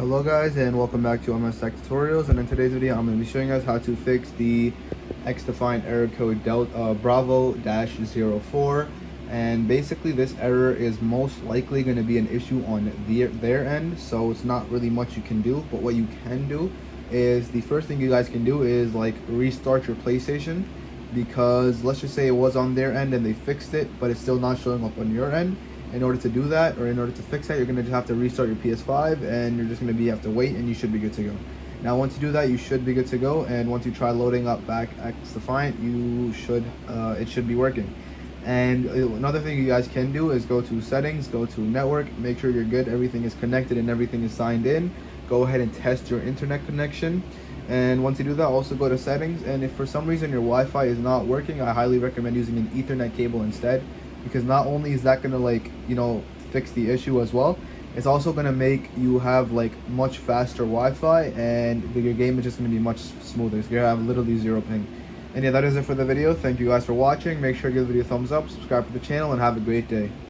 Hello guys, and welcome back to MS Tech Tutorials. And in today's video I'm going to be showing us how to fix the XDefiant error code BRAVO-04. And basically this error is most likely going to be an issue on their end, so it's not really much you can do. But what you can do is, the first thing you guys can do is like restart your PlayStation, because let's just say it was on their end and they fixed it but it's still not showing up on your end. In order to do that, or in order to fix that, you're going to just have to restart your PS5, and you're just going to have to wait, and you should be good to go. Now once you do that, you should be good to go, and once you try loading up back XDefiant, it should be working. And another thing you guys can do is go to settings, go to network, make sure you're good, everything is connected and everything is signed in. Go ahead and test your internet connection. And once you do that, also go to settings, and if for some reason your Wi-Fi is not working, I highly recommend using an Ethernet cable instead, because not only is that gonna fix the issue as well, it's also gonna make you have much faster Wi-Fi, and your game is just gonna be much smoother. It's gonna have literally zero ping. And yeah, that is it for the video. Thank you guys for watching. Make sure to give the video a thumbs up, subscribe to the channel, and have a great day.